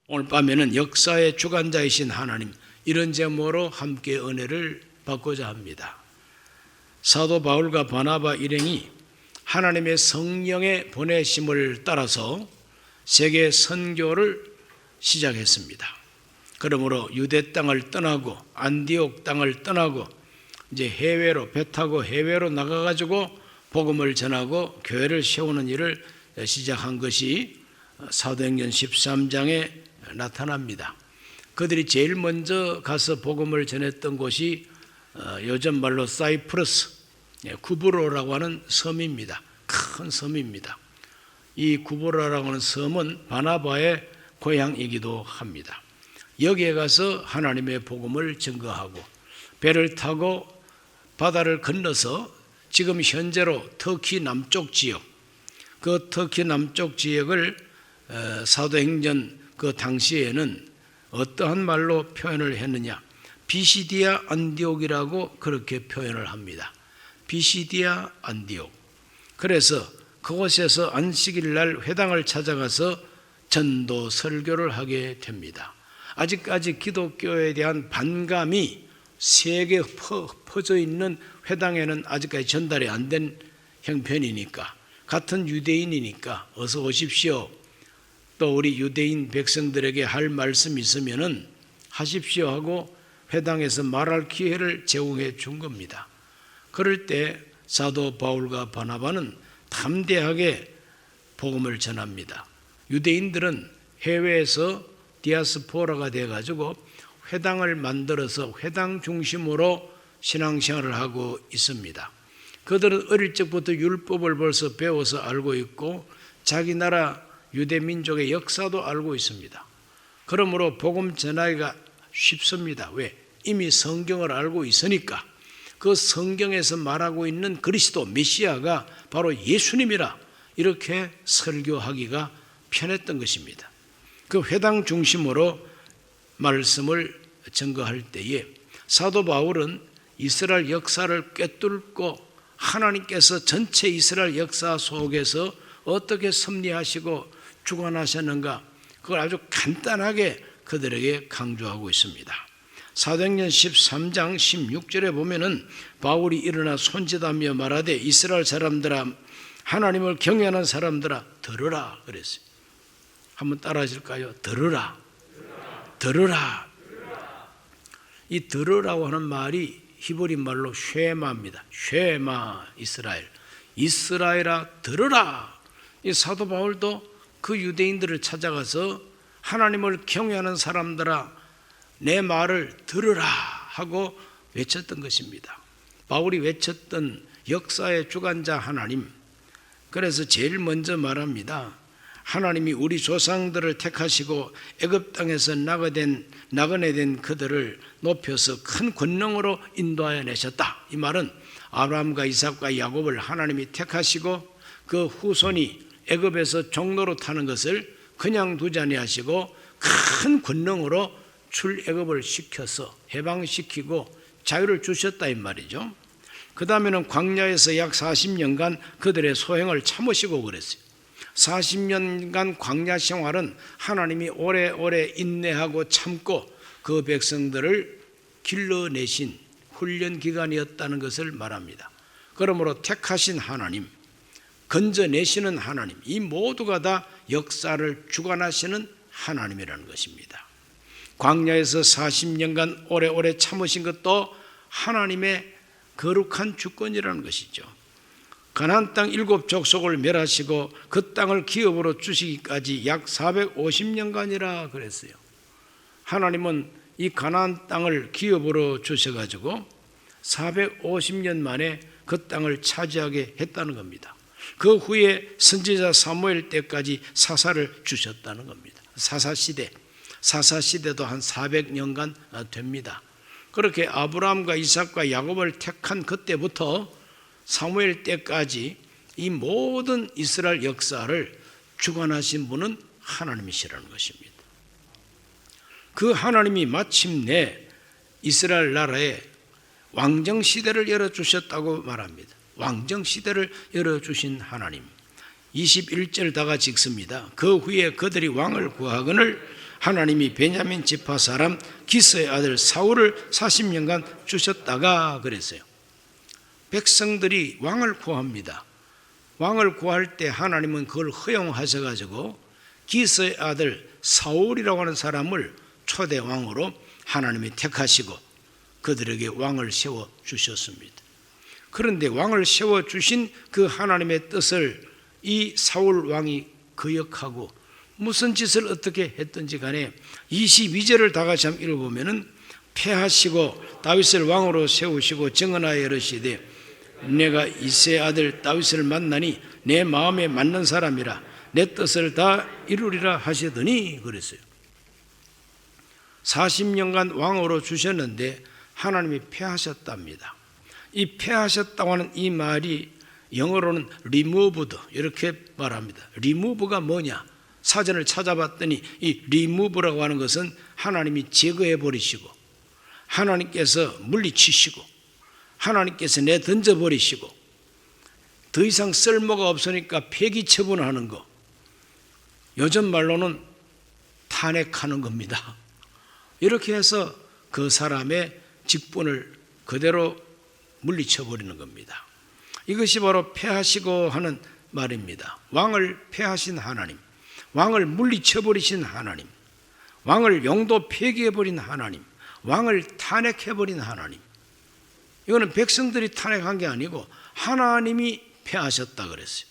오늘 밤에는 역사의 주관자이신 하나님, 이런 제목으로 함께 은혜를 받고자 합니다. 사도 바울과 바나바 일행이 하나님의 성령의 보내심을 따라서 세계 선교를 시작했습니다. 그러므로 유대 땅을 떠나고 안디옥 땅을 떠나고 이제 해외로 배 타고 해외로 나가가지고 복음을 전하고 교회를 세우는 일을 시작한 것이 사도행전 13장에 나타납니다. 그들이 제일 먼저 가서 복음을 전했던 곳이 요즘 말로 사이프러스, 구브로라고 하는 섬입니다. 큰 섬입니다. 이 구브로라고 하는 섬은 바나바의 고향이기도 합니다. 여기에 가서 하나님의 복음을 증거하고 배를 타고 바다를 건너서 지금 현재로 터키 남쪽 지역, 그 터키 남쪽 지역을 사도행전 그 당시에는 어떠한 말로 표현을 했느냐, 비시디아 안디옥이라고 그렇게 표현을 합니다. 비시디아 안디옥. 그래서 그곳에서 안식일 날 회당을 찾아가서 전도 설교를 하게 됩니다. 아직까지 기독교에 대한 반감이 세계에 퍼져 있는 회당에는 아직까지 전달이 안 된 형편이니까, 같은 유대인이니까 어서 오십시오, 또 우리 유대인 백성들에게 할 말씀 있으면은 하십시오 하고 회당에서 말할 기회를 제공해 준 겁니다. 그럴 때 사도 바울과 바나바는 담대하게 복음을 전합니다. 유대인들은 해외에서 디아스포라가 돼가지고 회당을 만들어서 회당 중심으로 신앙생활을 하고 있습니다. 그들은 어릴 적부터 율법을 벌써 배워서 알고 있고 자기 나라 유대민족의 역사도 알고 있습니다. 그러므로 복음 전하기가 쉽습니다. 왜? 이미 성경을 알고 있으니까. 그 성경에서 말하고 있는 그리스도 메시아가 바로 예수님이라 이렇게 설교하기가 편했던 것입니다. 그 회당 중심으로 말씀을 증거할 때에 사도 바울은 이스라엘 역사를 꿰뚫고 하나님께서 전체 이스라엘 역사 속에서 어떻게 섭리하시고 주관하셨는가, 그걸 아주 간단하게 그들에게 강조하고 있습니다. 사도행전 13장 16절에 보면은 바울이 일어나 손짓하며 말하되 이스라엘 사람들아, 하나님을 경외하는 사람들아 들으라 그랬어요. 한번 따라 하실까요? 들으라. 들으라. 이 들으라고 하는 말이 히브리 말로 쉐마입니다. 쉐마 이스라엘. 이스라엘아 들으라. 이 사도 바울도 그 유대인들을 찾아가서 하나님을 경외하는 사람들아 내 말을 들으라 하고 외쳤던 것입니다. 바울이 외쳤던 역사의 주관자 하나님. 그래서 제일 먼저 말합니다. 하나님이 우리 조상들을 택하시고 애굽 땅에서 나그네된 그들을 높여서 큰 권능으로 인도하여 내셨다. 이 말은 아브라함과 이삭과 야곱을 하나님이 택하시고 그 후손이 애굽에서 종로로 타는 것을 그냥 두지 아니하시고 큰 권능으로 출애굽을 시켜서 해방시키고 자유를 주셨다 이 말이죠. 그 다음에는 광야에서 약 40년간 그들의 소행을 참으시고 그랬어요. 40년간 광야 생활은 하나님이 오래오래 인내하고 참고 그 백성들을 길러내신 훈련 기간이었다는 것을 말합니다. 그러므로 택하신 하나님, 건져내시는 하나님, 이 모두가 다 역사를 주관하시는 하나님이라는 것입니다. 광야에서 40년간 오래오래 참으신 것도 하나님의 거룩한 주권이라는 것이죠. 가나안 땅 7 족속을 멸하시고 그 땅을 기업으로 주시기까지 약 450년간이라 그랬어요. 하나님은 이 가나안 땅을 기업으로 주셔가지고 450년 만에 그 땅을 차지하게 했다는 겁니다. 그 후에 선지자 사무엘 때까지 사사를 주셨다는 겁니다. 사사시대도 한 400년간 됩니다. 그렇게 아브라함과 이삭과 야곱을 택한 그때부터 사무엘 때까지 이 모든 이스라엘 역사를 주관하신 분은 하나님이시라는 것입니다. 그 하나님이 마침내 이스라엘 나라에 왕정시대를 열어주셨다고 말합니다. 왕정시대를 열어주신 하나님. 21절 다 같이 읽습니다. 그 후에 그들이 왕을 구하거늘 하나님이 베냐민 지파 사람 기스의 아들 사울을 40년간 주셨다가 그랬어요. 백성들이 왕을 구합니다. 왕을 구할 때 하나님은 그걸 허용하셔가지고 기스의 아들 사울이라고 하는 사람을 초대 왕으로 하나님이 택하시고 그들에게 왕을 세워 주셨습니다. 그런데 왕을 세워 주신 그 하나님의 뜻을 이 사울 왕이 거역하고 무슨 짓을 어떻게 했든지 간에 22절을 다 같이 한번 읽어보면은 패하시고 다윗을 왕으로 세우시고 정언하여 이르시되 내가 이새의 아들 다윗을 만나니 내 마음에 맞는 사람이라 내 뜻을 다 이루리라 하시더니 그랬어요. 40년간 왕으로 주셨는데 하나님이 패하셨답니다. 이 패하셨다고 하는 이 말이 영어로는 removed 이렇게 말합니다. remove가 뭐냐? 사전을 찾아봤더니 이 remove라고 하는 것은 하나님이 제거해 버리시고 하나님께서 물리치시고 하나님께서 내던져 버리시고 더 이상 쓸모가 없으니까 폐기 처분하는 거, 요즘 말로는 탄핵하는 겁니다. 이렇게 해서 그 사람의 직분을 그대로 물리쳐 버리는 겁니다. 이것이 바로 패하시고 하는 말입니다. 왕을 패하신 하나님, 왕을 물리쳐 버리신 하나님, 왕을 영도 폐기해 버린 하나님, 왕을 탄핵해 버린 하나님. 이거는 백성들이 탄핵한 게 아니고 하나님이 패하셨다 그랬어요.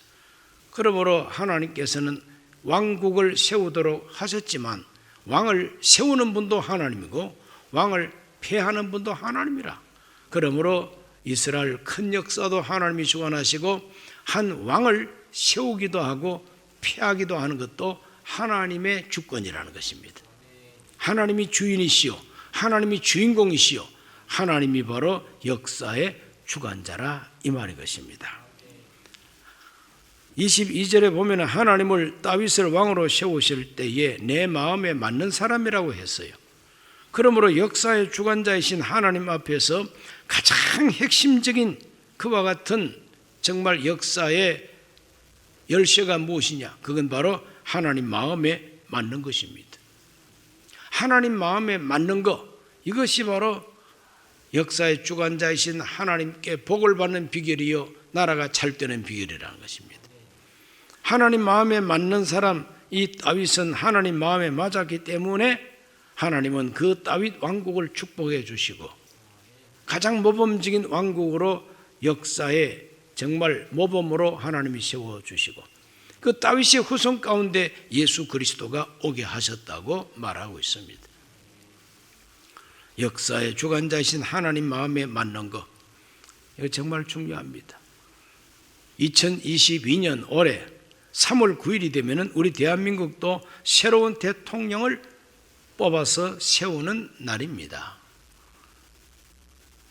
그러므로 하나님께서는 왕국을 세우도록 하셨지만 왕을 세우는 분도 하나님이고 왕을 패하는 분도 하나님이라. 그러므로 이스라엘 큰 역사도 하나님이 주관하시고 한 왕을 세우기도 하고 패하기도 하는 것도 하나님의 주권이라는 것입니다. 하나님이 주인이시요 하나님이 주인공이시요 하나님이 바로 역사의 주관자라 이 말인 것입니다. 22절에 보면 하나님을 다윗을 왕으로 세우실 때에 내 마음에 맞는 사람이라고 했어요. 그러므로 역사의 주관자이신 하나님 앞에서 가장 핵심적인 그와 같은 정말 역사의 열쇠가 무엇이냐? 그건 바로 하나님 마음에 맞는 것입니다. 하나님 마음에 맞는 것, 이것이 바로 역사의 주관자이신 하나님께 복을 받는 비결이요 나라가 잘 되는 비결이라는 것입니다. 하나님 마음에 맞는 사람, 이 다윗은 하나님 마음에 맞았기 때문에 하나님은 그 다윗 왕국을 축복해 주시고 가장 모범적인 왕국으로 역사에 정말 모범으로 하나님이 세워주시고 그 다윗의 후손 가운데 예수 그리스도가 오게 하셨다고 말하고 있습니다. 역사의 주관자이신 하나님 마음에 맞는 것, 이거 정말 중요합니다. 2022년 올해 3월 9일이 되면 우리 대한민국도 새로운 대통령을 뽑아서 세우는 날입니다.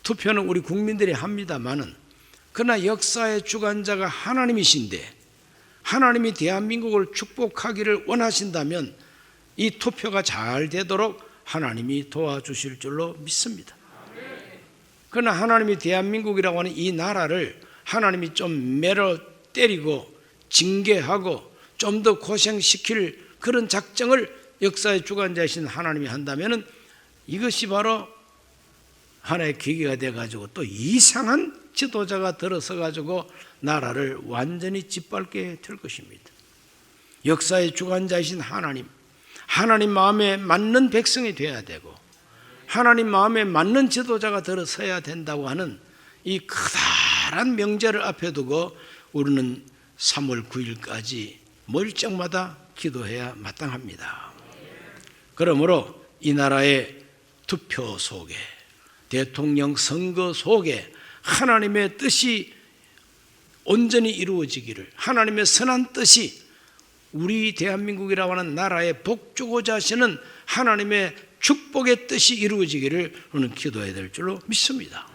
투표는 우리 국민들이 합니다마는 그러나 역사의 주관자가 하나님이신데 하나님이 대한민국을 축복하기를 원하신다면 이 투표가 잘 되도록 하나님이 도와주실 줄로 믿습니다. 그러나 하나님이 대한민국이라고 하는 이 나라를 하나님이 좀 매러 때리고 징계하고 좀 더 고생시킬 그런 작정을 역사의 주관자이신 하나님이 한다면 이것이 바로 하나의 계기가 돼가지고 또 이상한 지도자가 들어서가지고 나라를 완전히 짓밟게 될 것입니다. 역사의 주관자이신 하나님, 하나님 마음에 맞는 백성이 되어야 되고 하나님 마음에 맞는 지도자가 들어서야 된다고 하는 이 커다란 명제를 앞에 두고 우리는 3월 9일까지 몰정마다 기도해야 마땅합니다. 그러므로 이 나라의 투표 속에 대통령 선거 속에 하나님의 뜻이 온전히 이루어지기를, 하나님의 선한 뜻이 우리 대한민국이라고 하는 나라에 복 주고자 하시는 하나님의 축복의 뜻이 이루어지기를 우리는 기도해야 될 줄로 믿습니다.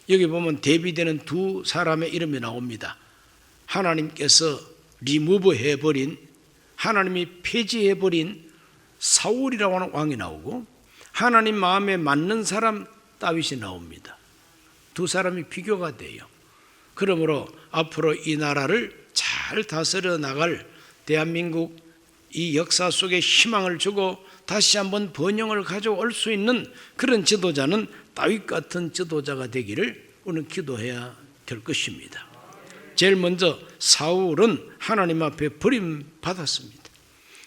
여기 보면 대비되는 두 사람의 이름이 나옵니다. 하나님께서 리무브 해버린, 하나님이 폐지해버린 사울이라고 하는 왕이 나오고 하나님 마음에 맞는 사람 다윗이 나옵니다. 두 사람이 비교가 돼요. 그러므로 앞으로 이 나라를 잘 다스려 나갈 대한민국 이 역사 속에 희망을 주고 다시 한번 번영을 가져올 수 있는 그런 지도자는 다윗 같은 지도자가 되기를 우리는 기도해야 될 것입니다. 제일 먼저 사울은 하나님 앞에 버림받았습니다.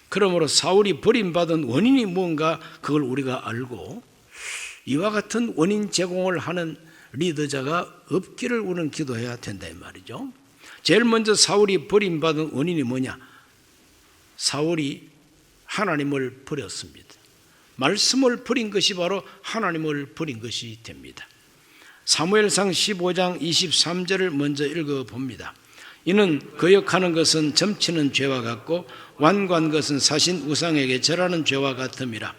그러므로 사울이 버림받은 원인이 뭔가 그걸 우리가 알고 이와 같은 원인 제공을 하는 리더자가 없기를 우리는 기도해야 된다 이 말이죠. 제일 먼저 사울이 버림받은 원인이 뭐냐? 사울이 하나님을 버렸습니다. 말씀을 버린 것이 바로 하나님을 버린 것이 됩니다. 사무엘상 15장 23절을 먼저 읽어봅니다. 이는 거역하는 것은 점치는 죄와 같고 완고한 것은 사신 우상에게 절하는 죄와 같음이라.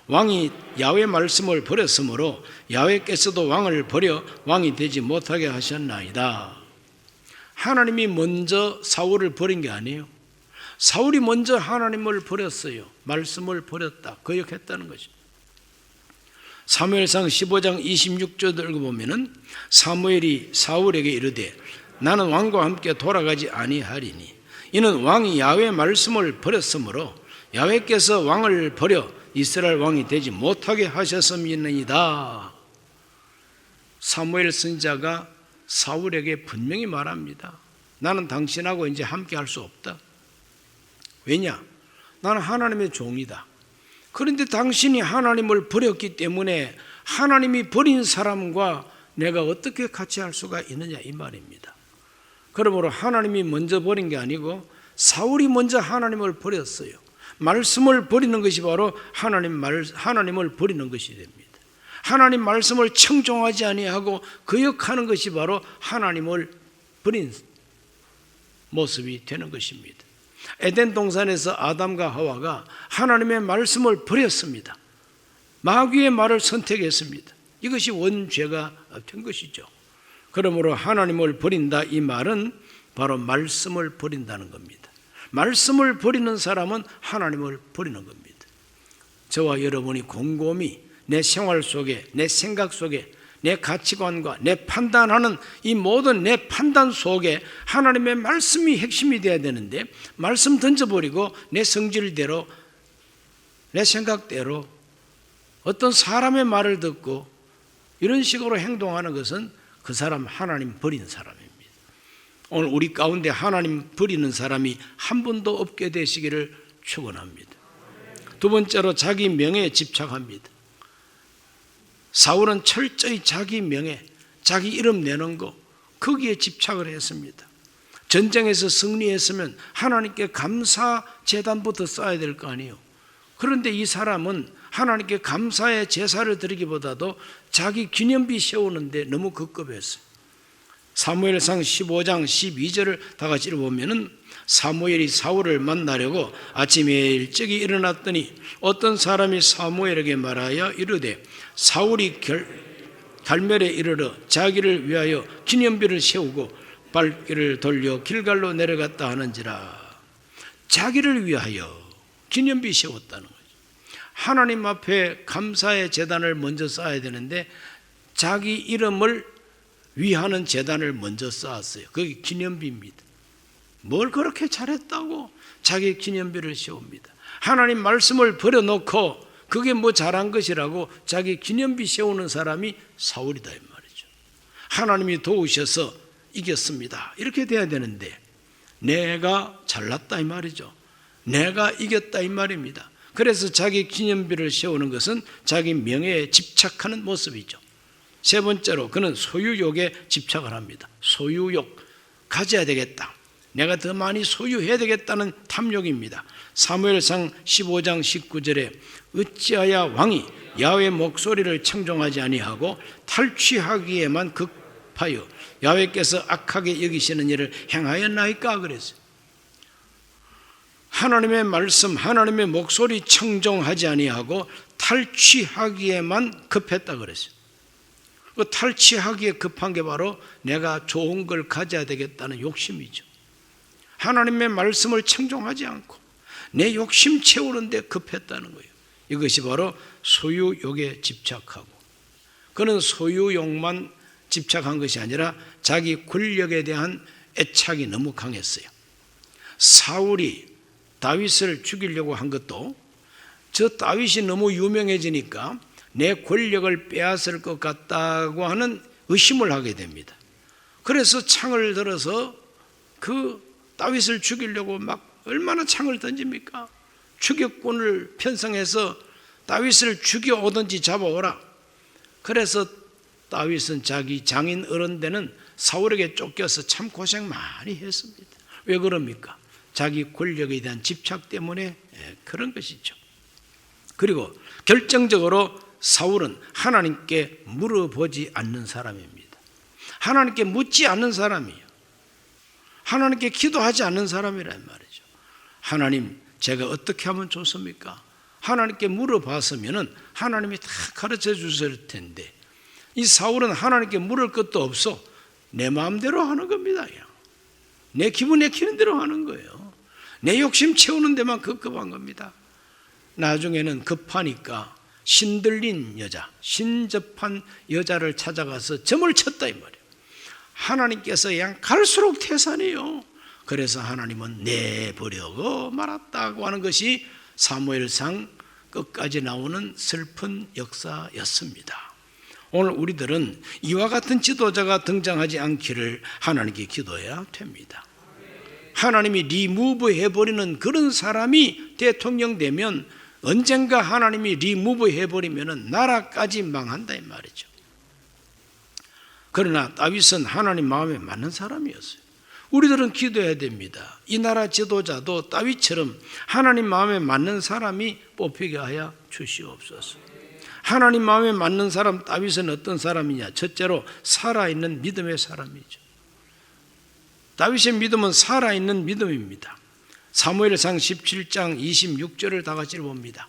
왕이 야훼 말씀을 버렸으므로 야훼께서도 왕을 버려 왕이 되지 못하게 하셨나이다. 하나님이 먼저 사울을 버린 게 아니에요. 사울이 먼저 하나님을 버렸어요. 말씀을 버렸다. 거역했다는 것이죠. 사무엘상 15장 26절을 읽어보면 사무엘이 사울에게 이르되 나는 왕과 함께 돌아가지 아니하리니 이는 왕이 야훼 말씀을 버렸으므로 야훼께서 왕을 버려 이스라엘 왕이 되지 못하게 하셨음이니이다. 사무엘 선지자가 사울에게 분명히 말합니다. 나는 당신하고 이제 함께 할 수 없다. 왜냐? 나는 하나님의 종이다. 그런데 당신이 하나님을 버렸기 때문에 하나님이 버린 사람과 내가 어떻게 같이 할 수가 있느냐 이 말입니다. 그러므로 하나님이 먼저 버린 게 아니고 사울이 먼저 하나님을 버렸어요. 말씀을 버리는 것이 바로 하나님을 버리는 것이 됩니다. 하나님 말씀을 청종하지 아니하고 거역하는 것이 바로 하나님을 버린 모습이 되는 것입니다. 에덴 동산에서 아담과 하와가 하나님의 말씀을 버렸습니다. 마귀의 말을 선택했습니다. 이것이 원죄가 된 것이죠. 그러므로 하나님을 버린다 이 말은 바로 말씀을 버린다는 겁니다. 말씀을 버리는 사람은 하나님을 버리는 겁니다. 저와 여러분이 곰곰이 내 생활 속에, 내 생각 속에, 내 가치관과 내 판단하는 이 모든 내 판단 속에 하나님의 말씀이 핵심이 되어야 되는데 말씀 던져버리고 내 성질대로 내 생각대로 어떤 사람의 말을 듣고 이런 식으로 행동하는 것은 그 사람 하나님 버린 사람입니다. 오늘 우리 가운데 하나님 버리는 사람이 한 분도 없게 되시기를 축원합니다. 두 번째로 자기 명예에 집착합니다. 사울은 철저히 자기 명예, 자기 이름 내는 거 거기에 집착을 했습니다. 전쟁에서 승리했으면 하나님께 감사 제단부터 쌓아야 될 거 아니에요. 그런데 이 사람은 하나님께 감사의 제사를 드리기보다도 자기 기념비 세우는데 너무 급급했어요. 사무엘상 15장 12절을 다 같이 읽어보면 사무엘이 사울을 만나려고 아침에 일찍이 일어났더니 어떤 사람이 사무엘에게 말하여 이르되 사울이 갈멜에 이르러 자기를 위하여 기념비를 세우고 발길을 돌려 길갈로 내려갔다 하는지라. 자기를 위하여 기념비 세웠다는 거죠. 하나님 앞에 감사의 제단을 먼저 쌓아야 되는데 자기 이름을 위하는 제단을 먼저 쌓았어요. 그게 기념비입니다. 뭘 그렇게 잘했다고 자기 기념비를 세웁니다. 하나님 말씀을 버려놓고 그게 뭐 잘한 것이라고 자기 기념비 세우는 사람이 사울이다 이 말이죠. 하나님이 도우셔서 이겼습니다. 이렇게 돼야 되는데 내가 잘났다 이 말이죠. 내가 이겼다 이 말입니다. 그래서 자기 기념비를 세우는 것은 자기 명예에 집착하는 모습이죠. 세 번째로 그는 소유욕에 집착을 합니다. 소유욕, 가져야 되겠다. 내가 더 많이 소유해야 되겠다는 탐욕입니다. 사무엘상 15장 19절에 어찌하여 왕이 야훼의 목소리를 청종하지 아니하고 탈취하기에만 급하여 야훼께서 악하게 여기시는 일을 행하였나이까 그랬어요. 하나님의 말씀, 하나님의 목소리 청종하지 아니하고 탈취하기에만 급했다 그랬어요. 그 탈취하기에 급한 게 바로 내가 좋은 걸 가져야 되겠다는 욕심이죠. 하나님의 말씀을 청종하지 않고 내 욕심 채우는 데 급했다는 거예요. 이것이 바로 소유욕에 집착하고 그는 소유욕만 집착한 것이 아니라 자기 권력에 대한 애착이 너무 강했어요. 사울이 다윗을 죽이려고 한 것도 저 다윗이 너무 유명해지니까 내 권력을 빼앗을 것 같다고 하는 의심을 하게 됩니다. 그래서 창을 들어서 그 다윗을 죽이려고 막 얼마나 창을 던집니까? 추격군을 편성해서 다윗을 죽여오든지 잡아오라. 그래서 다윗은 자기 장인 어른되는 사울에게 쫓겨서 참 고생 많이 했습니다. 왜 그럽니까? 자기 권력에 대한 집착 때문에 그런 것이죠. 그리고 결정적으로 사울은 하나님께 물어보지 않는 사람입니다. 하나님께 묻지 않는 사람이에요. 하나님께 기도하지 않는 사람이란 말이죠. 하나님, 제가 어떻게 하면 좋습니까? 하나님께 물어봤으면 하나님이 다 가르쳐 주실 텐데, 이 사울은 하나님께 물을 것도 없어 내 마음대로 하는 겁니다. 내 기분 내키는 대로 하는 거예요. 내 욕심 채우는 데만 급급한 겁니다. 나중에는 급하니까 신들린 여자, 신접한 여자를 찾아가서 점을 쳤다 이 말이에요. 하나님께서 그냥 갈수록 태산이에요. 그래서 하나님은 내버려고 말았다고 하는 것이 사무엘상 끝까지 나오는 슬픈 역사였습니다. 오늘 우리들은 이와 같은 지도자가 등장하지 않기를 하나님께 기도해야 됩니다. 하나님이 리무브 해버리는 그런 사람이 대통령 되면 언젠가 하나님이 리무브 해버리면 나라까지 망한다 이 말이죠. 그러나 다윗은 하나님 마음에 맞는 사람이었어요. 우리들은 기도해야 됩니다. 이 나라 지도자도 다윗처럼 하나님 마음에 맞는 사람이 뽑히게 하여 주시옵소서. 하나님 마음에 맞는 사람 다윗은 어떤 사람이냐? 첫째로 살아있는 믿음의 사람이죠. 다윗의 믿음은 살아있는 믿음입니다. 사무엘상 17장 26절을 다 같이 봅니다.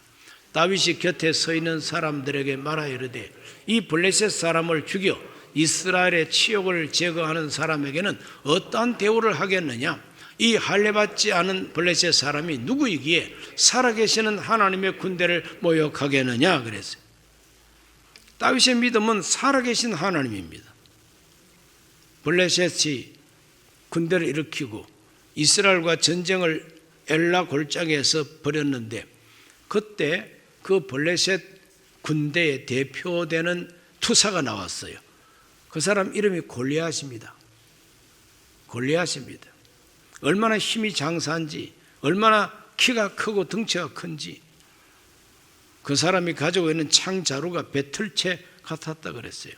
다윗이 곁에 서 있는 사람들에게 말하여 이르되 이 블레셋 사람을 죽여 이스라엘의 치욕을 제거하는 사람에게는 어떠한 대우를 하겠느냐? 이 할례받지 않은 블레셋 사람이 누구이기에 살아계시는 하나님의 군대를 모욕하겠느냐 그랬어요. 다윗의 믿음은 살아계신 하나님입니다. 블레셋이 군대를 일으키고 이스라엘과 전쟁을 엘라 골짜기에서 벌였는데 그때 그 블레셋 군대의 대표되는 투사가 나왔어요. 그 사람 이름이 골리앗입니다. 골리앗입니다. 얼마나 힘이 장사한지, 얼마나 키가 크고 덩치가 큰지, 그 사람이 가지고 있는 창자루가 배틀채 같았다 그랬어요.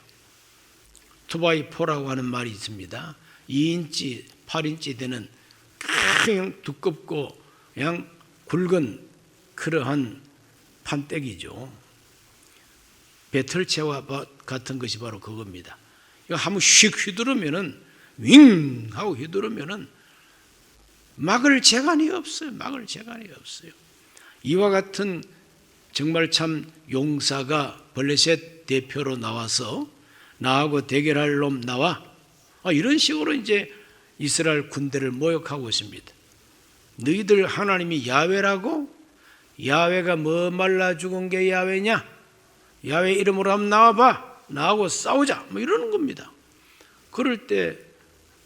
투바이포라고 하는 말이 있습니다. 2인치, 8인치 되는 그냥 두껍고 그냥 굵은 그러한 판때기죠. 배틀채와 같은 것이 바로 그겁니다. 이거 한번 휙 휘두르면은 윙 하고 휘두르면은 막을 재간이 없어요. 막을 재간이 없어요. 이와 같은 정말 참 용사가 블레셋 대표로 나와서 나하고 대결할 놈 나와. 이런 식으로 이제 이스라엘 군대를 모욕하고 있습니다. 너희들 하나님이 야훼라고? 야훼가 뭐 말라 죽은 게 야훼냐? 야훼 이름으로 한번 나와봐. 나하고 싸우자. 뭐 이러는 겁니다. 그럴 때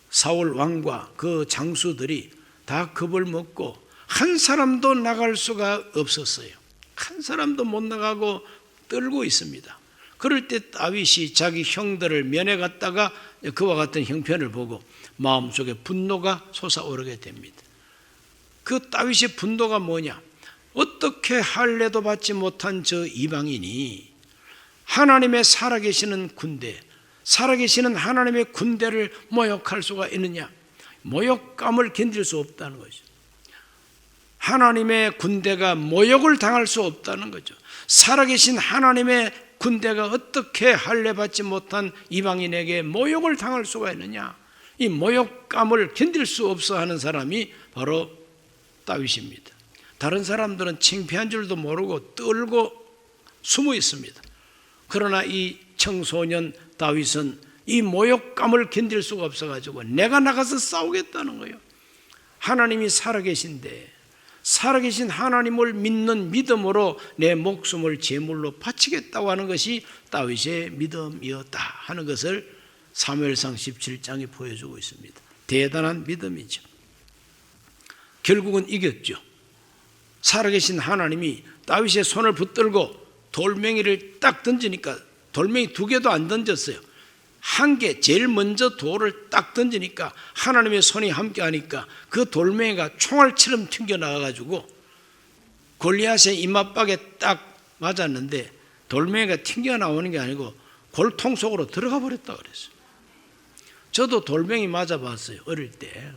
사울 왕과 그 장수들이 다 겁을 먹고 한 사람도 나갈 수가 없었어요. 한 사람도 못 나가고 떨고 있습니다. 그럴 때 다윗이 자기 형들을 면회 갔다가 그와 같은 형편을 보고 마음속에 분노가 솟아오르게 됩니다. 그 다윗의 분노가 뭐냐? 어떻게 할례도 받지 못한 저 이방인이 하나님의 살아계시는 군대, 살아계시는 하나님의 군대를 모욕할 수가 있느냐? 모욕감을 견딜 수 없다는 거죠. 하나님의 군대가 모욕을 당할 수 없다는 거죠. 살아계신 하나님의 군대가 어떻게 할례받지 못한 이방인에게 모욕을 당할 수가 있느냐? 이 모욕감을 견딜 수 없어 하는 사람이 바로 다윗입니다. 다른 사람들은 창피한 줄도 모르고 떨고 숨어 있습니다. 그러나 이 청소년 다윗은 이 모욕감을 견딜 수가 없어가지고 내가 나가서 싸우겠다는 거예요. 하나님이 살아계신데 살아계신 하나님을 믿는 믿음으로 내 목숨을 제물로 바치겠다고 하는 것이 다윗의 믿음이었다 하는 것을 사무엘상 17장이 보여주고 있습니다. 대단한 믿음이죠. 결국은 이겼죠. 살아계신 하나님이 다윗의 손을 붙들고 돌멩이를 딱 던지니까 돌멩이 2개도 안 던졌어요. 1개, 제일 먼저 돌을 딱 던지니까 하나님의 손이 함께 하니까 그 돌멩이가 총알처럼 튕겨나가가지고 골리앗의 이마박에 딱 맞았는데 돌멩이가 튕겨나오는 게 아니고 골통 속으로 들어가 버렸다 그랬어요. 저도 돌멩이 맞아봤어요. 어릴 때.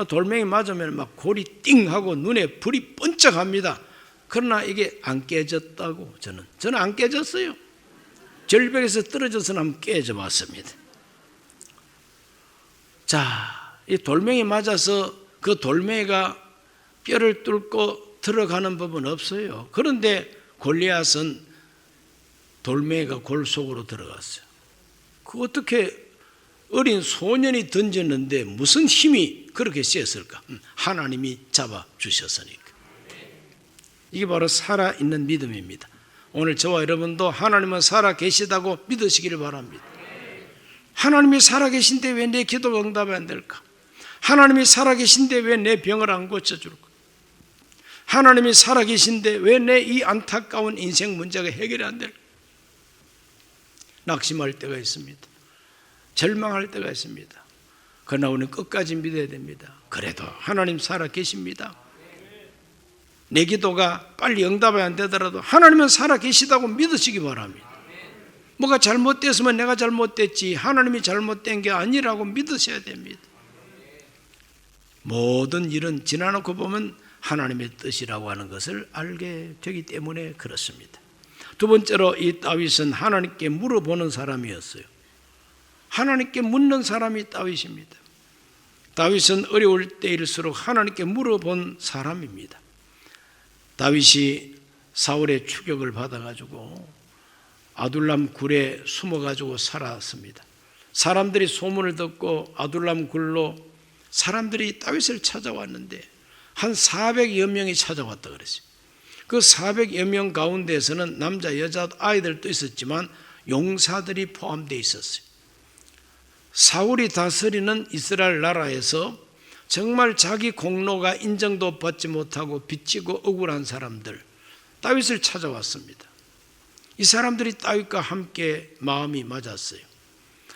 돌멩이 맞으면 막 골이 띵 하고 눈에 불이 번쩍합니다. 그러나 이게 안 깨졌다고 저는 안 깨졌어요. 절벽에서 떨어져서는 한번 깨져봤습니다. 자, 이 돌멩이 맞아서 그 돌멩이가 뼈를 뚫고 들어가는 법은 없어요. 그런데 골리앗은 돌멩이가 골 속으로 들어갔어요. 그 어떻게 어린 소년이 던졌는데 무슨 힘이 그렇게 셌을까? 하나님이 잡아주셨으니까. 이게 바로 살아있는 믿음입니다. 오늘 저와 여러분도 하나님은 살아계시다고 믿으시기를 바랍니다. 하나님이 살아계신데 왜 내 기도가 응답이 안 될까? 하나님이 살아계신데 왜 내 병을 안 고쳐줄까? 하나님이 살아계신데 왜 내 이 안타까운 인생 문제가 해결이 안 될까? 낙심할 때가 있습니다. 절망할 때가 있습니다. 그러나 우리는 끝까지 믿어야 됩니다. 그래도 하나님 살아계십니다. 내 기도가 빨리 응답이 안 되더라도 하나님은 살아계시다고 믿으시기 바랍니다. 뭐가 잘못됐으면 내가 잘못됐지 하나님이 잘못된 게 아니라고 믿으셔야 됩니다. 모든 일은 지나놓고 보면 하나님의 뜻이라고 하는 것을 알게 되기 때문에 그렇습니다. 두 번째로 이 다윗은 하나님께 물어보는 사람이었어요. 하나님께 묻는 사람이 다윗입니다. 다윗은 어려울 때일수록 하나님께 물어본 사람입니다. 다윗이 사울의 추격을 받아가지고 아둘람 굴에 숨어가지고 살았습니다. 사람들이 소문을 듣고 아둘람 굴로 사람들이 다윗을 찾아왔는데 한 400여 명이 찾아왔다 그랬어요. 그 400여 명 가운데에서는 남자 여자 아이들도 있었지만 용사들이 포함되어 있었어요. 사울이 다스리는 이스라엘 나라에서 정말 자기 공로가 인정도 받지 못하고 빚지고 억울한 사람들 다윗을 찾아왔습니다. 이 사람들이 다윗과 함께 마음이 맞았어요.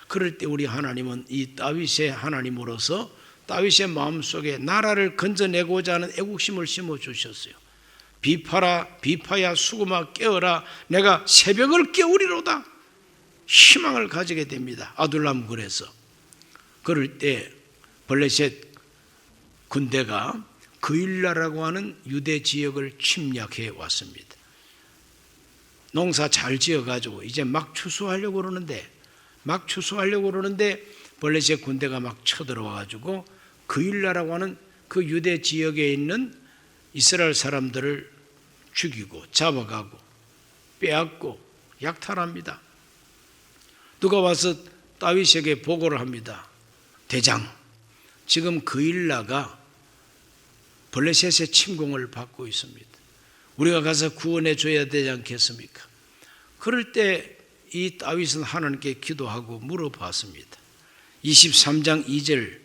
그럴 때 우리 하나님은 이 다윗의 하나님으로서 다윗의 마음속에 나라를 건져내고자 하는 애국심을 심어주셨어요. 비파야 수금아 깨어라, 내가 새벽을 깨우리로다. 희망을 가지게 됩니다. 아둘람 굴에서. 그럴 때 블레셋 군대가 그일라라고 하는 유대 지역을 침략해 왔습니다. 농사 잘 지어가지고 이제 막 추수하려고 그러는데 블레셋 군대가 막 쳐들어와가지고 그일라라고 하는 그 유대 지역에 있는 이스라엘 사람들을 죽이고 잡아가고 빼앗고 약탈합니다. 누가 와서 다윗에게 보고를 합니다. 대장, 지금 그일라가 블레셋의 침공을 받고 있습니다. 우리가 가서 구원해 줘야 되지 않겠습니까? 그럴 때 이 다윗은 하나님께 기도하고 물어봤습니다. 23장 2절,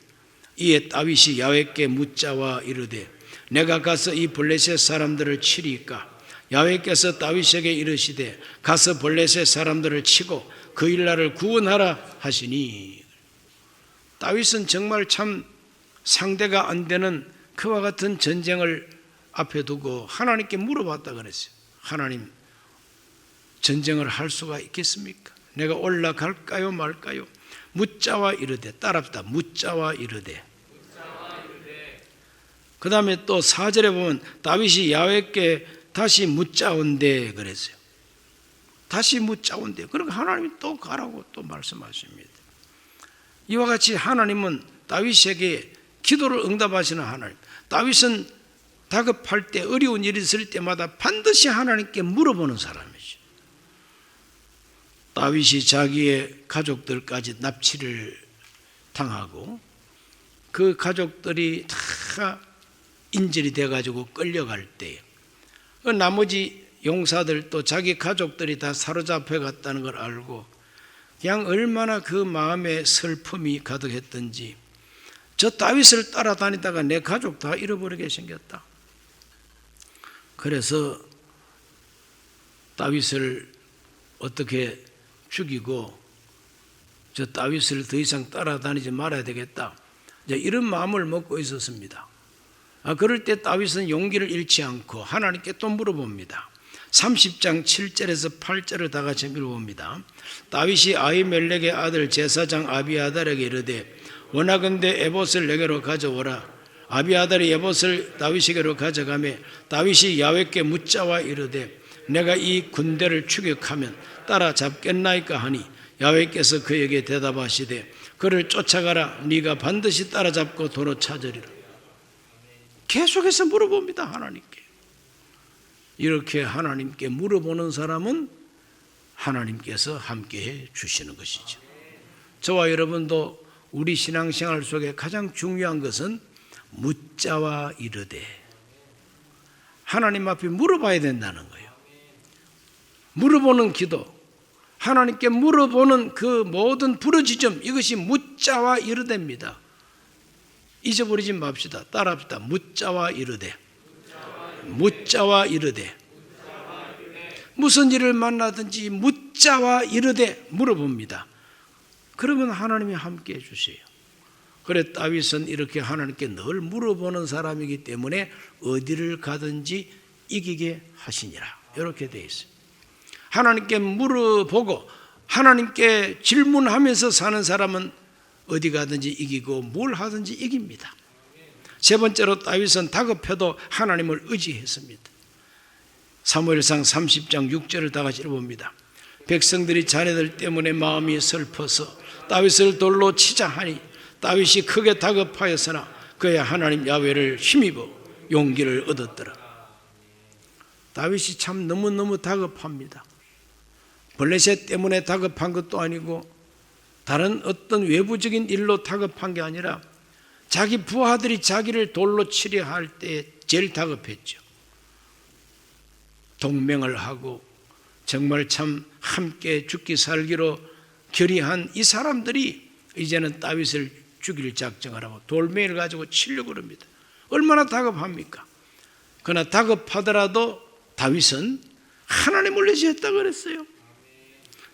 이에 다윗이 야훼께 묻자와 이르되 내가 가서 이 블레셋 사람들을 치리까? 야훼께서 다윗에게 이르시되 가서 블레셋 사람들을 치고 그일라를 구원하라 하시니. 다윗은 정말 참 상대가 안 되는 그와 같은 전쟁을 앞에 두고 하나님께 물어봤다 그랬어요. 하나님, 전쟁을 할 수가 있겠습니까? 내가 올라갈까요 말까요? 묻자와 이르되, 따라합시다. 묻자와 이르되. 그 다음에 또 4절에 보면 다윗이 야훼께 다시 묻자온대 그랬어요. 다시 묻자온대. 그러니까 하나님이 또 가라고 또 말씀하십니다. 이와 같이 하나님은 다윗에게 기도를 응답하시는 하나님. 다윗은 다급할 때, 어려운 일이 있을 때마다 반드시 하나님께 물어보는 사람이죠. 다윗이 자기의 가족들까지 납치를 당하고 그 가족들이 다 인질이 돼가지고 끌려갈 때 나머지 용사들도 자기 가족들이 다 사로잡혀 갔다는 걸 알고 그냥 얼마나 그 마음에 슬픔이 가득했던지, 저 다윗을 따라다니다가 내 가족 다 잃어버리게 생겼다. 그래서 다윗을 어떻게 죽이고 저 다윗을 더 이상 따라다니지 말아야 되겠다, 이제 이런 마음을 먹고 있었습니다. 그럴 때 다윗은 용기를 잃지 않고 하나님께 또 물어봅니다. 30장 7절에서 8절을 다 같이 읽어봅니다. 다윗이 아히멜렉의 아들 제사장 아비아달에게 이르되 원하건대 에봇을 내게로 가져오라. 아비아달이 에봇을 다윗에게로 가져가매 다윗이 야훼께 묻자와 이르되 내가 이 군대를 추격하면 따라잡겠나이까 하니 야훼께서 그에게 대답하시되 그를 쫓아가라. 네가 반드시 따라잡고 도로 찾으리라. 계속해서 물어봅니다. 하나님께. 이렇게 하나님께 물어보는 사람은 하나님께서 함께해 주시는 것이죠. 저와 여러분도 우리 신앙생활 속에 가장 중요한 것은 묻자와 이르되, 하나님 앞에 물어봐야 된다는 거예요. 물어보는 기도, 하나님께 물어보는 그 모든 부르짖음, 이것이 묻자와 이르되입니다. 잊어버리지 맙시다. 따라합시다. 묻자와 이르되. 묻자와 이르되. 무슨 일을 만나든지 묻자와 이르되 물어봅니다. 그러면 하나님이 함께해 주세요. 그래 다윗은 이렇게 하나님께 늘 물어보는 사람이기 때문에 어디를 가든지 이기게 하시니라, 이렇게 되어 있어요. 하나님께 물어보고 하나님께 질문하면서 사는 사람은 어디 가든지 이기고 뭘 하든지 이깁니다. 세 번째로 다윗은 다급해도 하나님을 의지했습니다. 사무엘상 30장 6절을 다 같이 읽어봅니다. 백성들이 자네들 때문에 마음이 슬퍼서 다윗을 돌로 치자 하니 다윗이 크게 다급하였으나 그의 하나님 야훼를 힘입어 용기를 얻었더라. 다윗이 참 너무너무 다급합니다. 블레셋 때문에 다급한 것도 아니고 다른 어떤 외부적인 일로 다급한 게 아니라 자기 부하들이 자기를 돌로 치려 할 때 제일 다급했죠. 동맹을 하고 정말 참 함께 죽기 살기로 결의한 이 사람들이 이제는 다윗을 죽일 작정을 하고 돌멩이를 가지고 치려고 합니다. 얼마나 다급합니까? 그러나 다급하더라도 다윗은 하나님을 의지했다 그랬어요.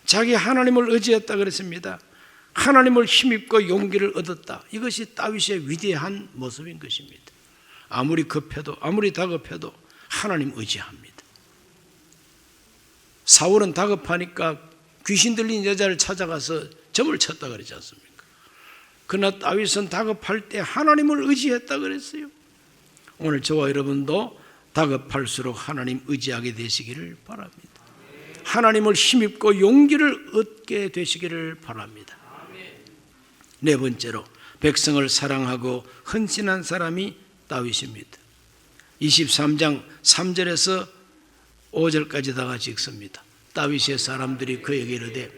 자기 하나님을 의지했다 그랬습니다. 하나님을 힘입고 용기를 얻었다. 이것이 다윗의 위대한 모습인 것입니다. 아무리 급해도 아무리 다급해도 하나님 의지합니다. 사울은 다급하니까 귀신 들린 여자를 찾아가서 점을 쳤다 그러지 않습니까? 그러나 다윗은 다급할 때 하나님을 의지했다 그랬어요. 오늘 저와 여러분도 다급할수록 하나님 의지하게 되시기를 바랍니다. 하나님을 힘입고 용기를 얻게 되시기를 바랍니다. 네 번째로 백성을 사랑하고 헌신한 사람이 다윗입니다. 23장 3절에서 5절까지 다 같이 읽습니다. 다윗의 사람들이 그에게 이르되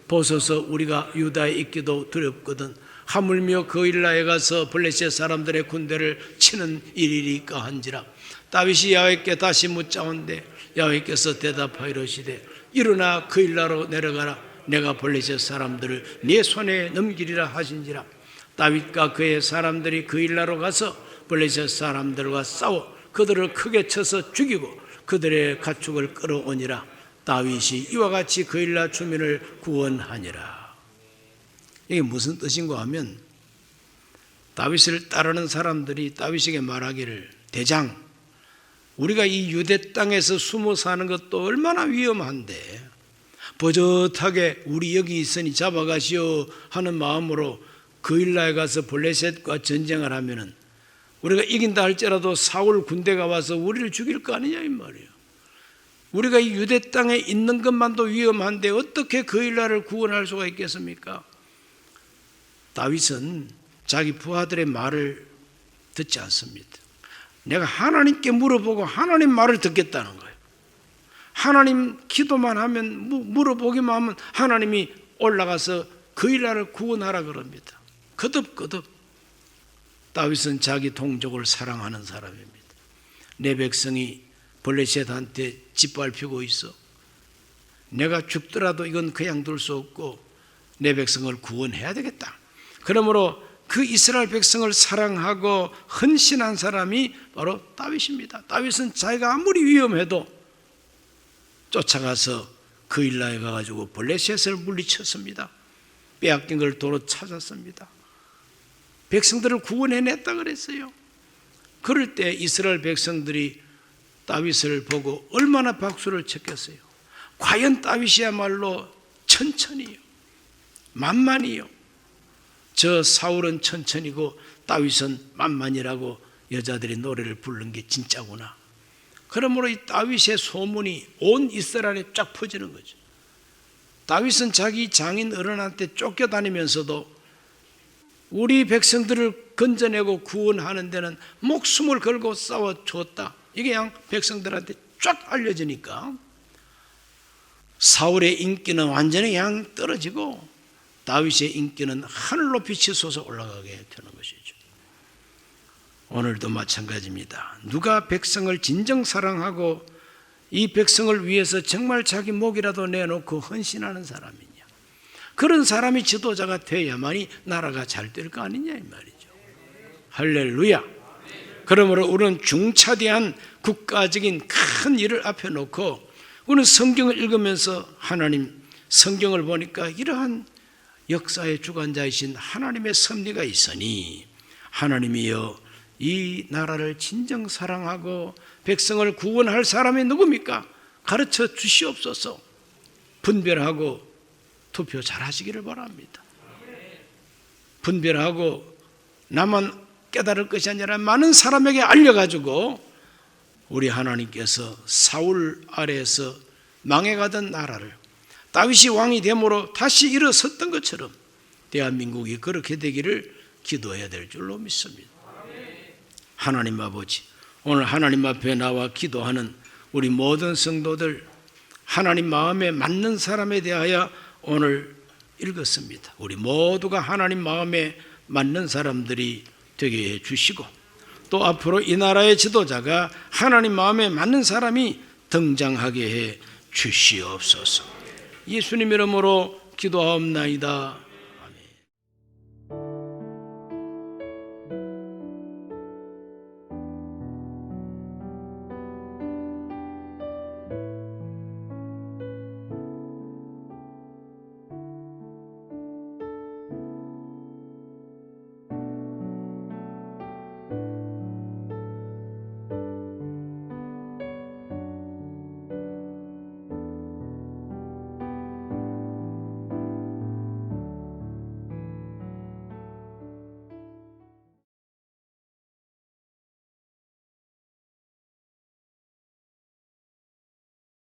보소서 우리가 유다에 있기도 두렵거든 하물며 그일라에 가서 블레셋 사람들의 군대를 치는 일이리까 한지라. 다윗이 야훼께 다시 묻자온대 야훼께서 대답하여 이르시되 일어나 그일라로 내려가라. 내가 블레셋 사람들을 네 손에 넘기리라 하신지라. 다윗과 그의 사람들이 그일라로 가서 블레셋 사람들과 싸워 그들을 크게 쳐서 죽이고 그들의 가축을 끌어오니라. 다윗이 이와 같이 그일라 주민을 구원하니라. 이게 무슨 뜻인가 하면 다윗을 따르는 사람들이 다윗에게 말하기를 대장, 우리가 이 유대 땅에서 숨어 사는 것도 얼마나 위험한데 버젓하게 우리 여기 있으니 잡아가시오 하는 마음으로 그일라에 가서 블레셋과 전쟁을 하면은 우리가 이긴다 할지라도 사울 군대가 와서 우리를 죽일 거 아니냐 이 말이에요. 우리가 이 유대 땅에 있는 것만도 위험한데 어떻게 그일라를 구원할 수가 있겠습니까? 다윗은 자기 부하들의 말을 듣지 않습니다. 내가 하나님께 물어보고 하나님 말을 듣겠다는 거예요. 하나님 기도만 하면 물어보기만 하면 하나님이 올라가서 그일라를 구원하라 그럽니다. 거듭거듭 다윗은 자기 동족을 사랑하는 사람입니다. 내 백성이 블레셋한테 짓밟히고 있어. 내가 죽더라도 이건 그냥 둘 수 없고 내 백성을 구원해야 되겠다. 그러므로 그 이스라엘 백성을 사랑하고 헌신한 사람이 바로 다윗입니다. 다윗은 자기가 아무리 위험해도 쫓아가서 그 일라에 가가지고 블레셋을 물리쳤습니다. 빼앗긴 걸 도로 찾았습니다. 백성들을 구원해냈다 그랬어요. 그럴 때 이스라엘 백성들이 다윗을 보고 얼마나 박수를 쳤겠어요. 과연 다윗이야말로 천천히요, 만만이요. 저 사울은 천천히고 다윗은 만만이라고 여자들이 노래를 부르는 게 진짜구나. 그러므로 이 다윗의 소문이 온 이스라엘에 쫙 퍼지는 거죠. 다윗은 자기 장인 어른한테 쫓겨다니면서도 우리 백성들을 건져내고 구원하는 데는 목숨을 걸고 싸워줬다. 이게 그냥 백성들한테 쫙 알려지니까 사울의 인기는 완전히 그냥 떨어지고 다윗의 인기는 하늘 높이 치솟아 올라가게 되는 것이죠. 오늘도 마찬가지입니다. 누가 백성을 진정 사랑하고 이 백성을 위해서 정말 자기 목이라도 내놓고 헌신하는 사람이냐, 그런 사람이 지도자가 돼야만이 나라가 잘 될 거 아니냐 이 말이죠. 할렐루야. 그러므로 우리는 중차대한 국가적인 큰 일을 앞에 놓고 우리는 성경을 읽으면서 하나님, 성경을 보니까 이러한 역사의 주관자이신 하나님의 섭리가 있으니 하나님이여 이 나라를 진정 사랑하고 백성을 구원할 사람이 누굽니까? 가르쳐 주시옵소서. 분별하고 투표 잘 하시기를 바랍니다. 분별하고 나만 깨달을 것이 아니라 많은 사람에게 알려가지고 우리 하나님께서 사울 아래에서 망해가던 나라를 다윗이 왕이 됨으로 다시 일어섰던 것처럼 대한민국이 그렇게 되기를 기도해야 될 줄로 믿습니다. 하나님 아버지, 오늘 하나님 앞에 나와 기도하는 우리 모든 성도들, 하나님 마음에 맞는 사람에 대하여 오늘 읽었습니다. 우리 모두가 하나님 마음에 맞는 사람들이 되게 해 주시고 또 앞으로 이 나라의 지도자가 하나님 마음에 맞는 사람이 등장하게 해 주시옵소서. 예수님 이름으로 기도하옵나이다.